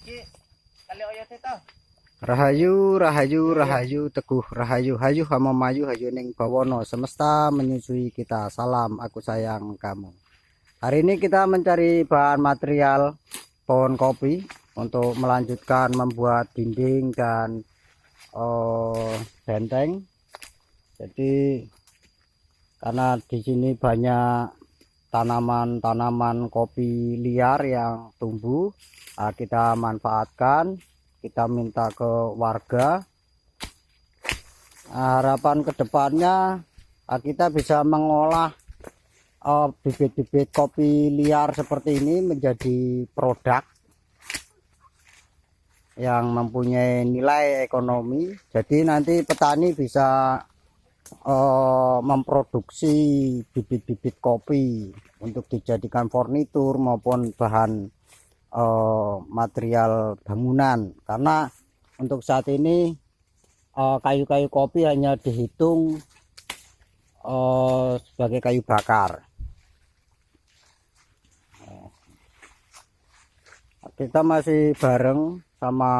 Iki kali oyot itu. Rahayu, rahayu, rahayu, teguh, rahayu, hayu, hama mayu, hayu ning bawono, semesta menyusui kita. Salam, aku sayang kamu. Hari ini kita mencari bahan material pohon kopi untuk melanjutkan membuat dinding dan benteng. Jadi karena di sini banyak tanaman-tanaman kopi liar yang tumbuh, kita manfaatkan. Kita minta ke warga, harapan kedepannya kita bisa mengolah bibit-bibit kopi liar seperti ini menjadi produk yang mempunyai nilai ekonomi. Jadi nanti petani bisa memproduksi bibit-bibit kopi untuk dijadikan furnitur maupun bahan material bangunan, karena untuk saat ini kayu-kayu kopi hanya dihitung sebagai kayu bakar. Kita masih bareng sama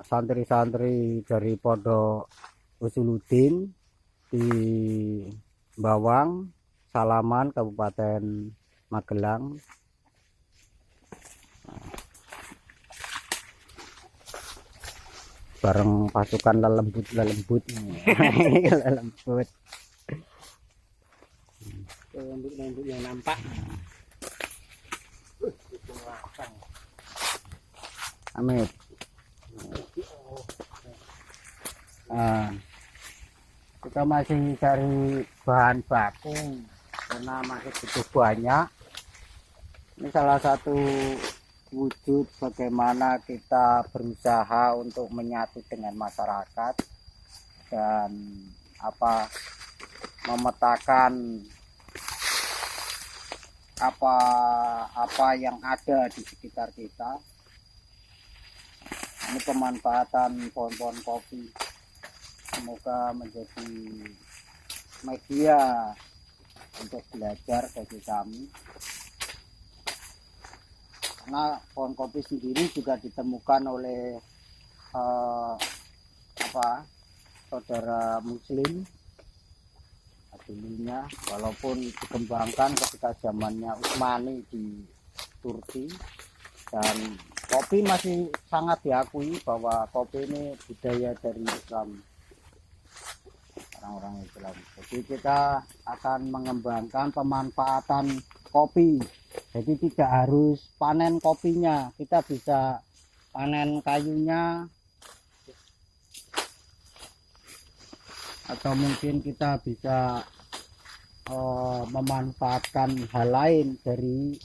santri-santri dari Pondok Usuluddin di Bawang, Salaman, Kabupaten Magelang. Bareng pasukan lelembut lelembut. Lembut yang nampak. Amit. Kita masih cari bahan baku karena masih butuh banyak. Ini salah satu wujud bagaimana kita berusaha untuk menyatu dengan masyarakat dan memetakan apa yang ada di sekitar kita. Ini pemanfaatan pohon-pohon kopi semoga menjadi media untuk belajar bagi kami. Karena pohon kopi sendiri juga ditemukan oleh saudara muslim dulunya, walaupun dikembangkan ketika zamannya Utsmani di Turki, dan kopi masih sangat diakui bahwa kopi ini budaya dari Islam, orang-orang Islam. Jadi kita akan mengembangkan pemanfaatan kopi. Jadi tidak harus panen kopinya, kita bisa panen kayunya, atau mungkin kita bisa memanfaatkan hal lain dari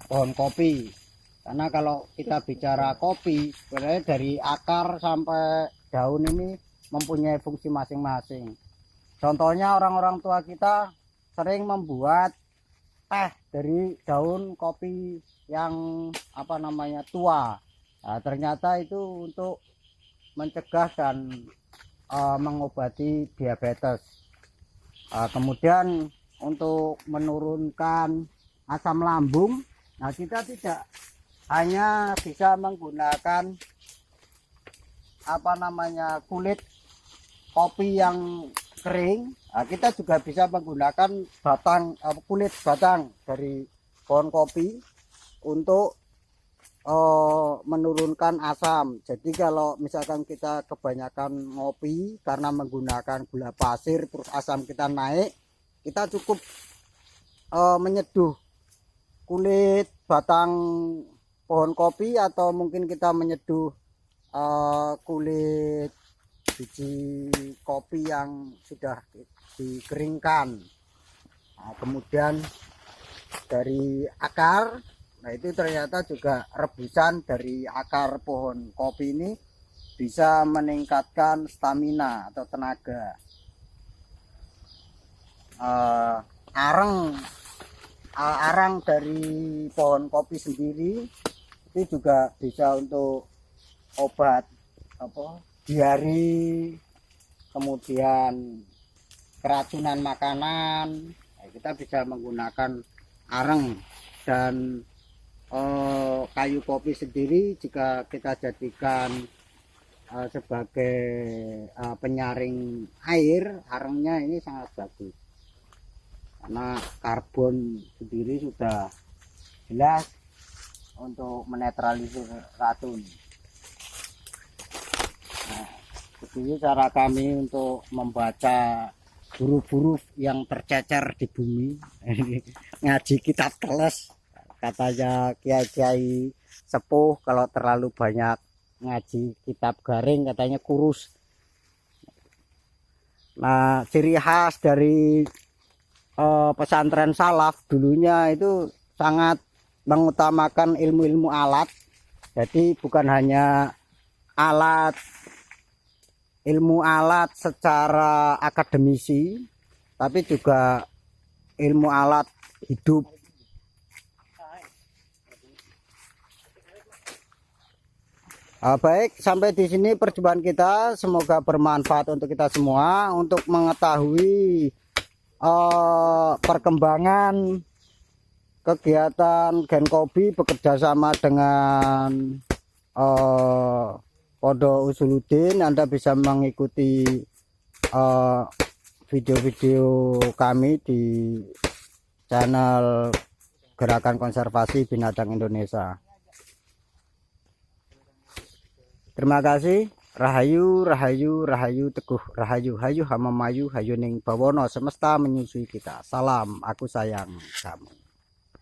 pohon kopi. Karena kalau kita bicara kopi, sebenarnya dari akar sampai daun ini mempunyai fungsi masing-masing. Contohnya orang-orang tua kita sering membuat teh dari daun kopi yang tua. Nah, ternyata itu untuk mencegah dan mengobati diabetes. Kemudian untuk menurunkan asam lambung, nah kita tidak hanya bisa menggunakan kulit kopi yang kering, kita juga bisa menggunakan kulit batang dari pohon kopi untuk menurunkan asam. Jadi kalau misalkan kita kebanyakan ngopi karena menggunakan gula pasir terus asam kita naik, kita cukup menyeduh kulit batang pohon kopi, atau mungkin kita menyeduh kulit biji kopi yang sudah dikeringkan. Nah, kemudian dari akar, nah itu ternyata juga rebusan dari akar pohon kopi ini bisa meningkatkan stamina atau tenaga. Arang dari pohon kopi sendiri itu juga bisa untuk obat diari, kemudian keracunan makanan. Nah, kita bisa menggunakan arang, dan kayu kopi sendiri jika kita jadikan sebagai penyaring air, arangnya ini sangat bagus karena karbon sendiri sudah jelas untuk menetralisir racun. Nah, begini cara kami untuk membaca huruf-huruf yang tercecer di bumi. Ngaji kitab teles, katanya kiai-kiai sepuh, kalau terlalu banyak ngaji kitab garing katanya kurus. Nah, ciri khas dari pesantren salaf dulunya itu sangat mengutamakan ilmu-ilmu alat. Jadi bukan hanya ilmu alat secara akademisi, tapi juga ilmu alat hidup. Baik, sampai di sini perjumpaan kita. Semoga bermanfaat untuk kita semua untuk mengetahui perkembangan kegiatan Gen Kopi bekerja sama dengan Pondok Usuluddin. Anda bisa mengikuti video-video kami di channel Gerakan Konservasi Binatang Indonesia. Terima kasih. Rahayu, rahayu, rahayu, teguh, rahayu, hayu, hamamayu, hayu ning bawono semesta menyusui kita. Salam, aku sayang kamu.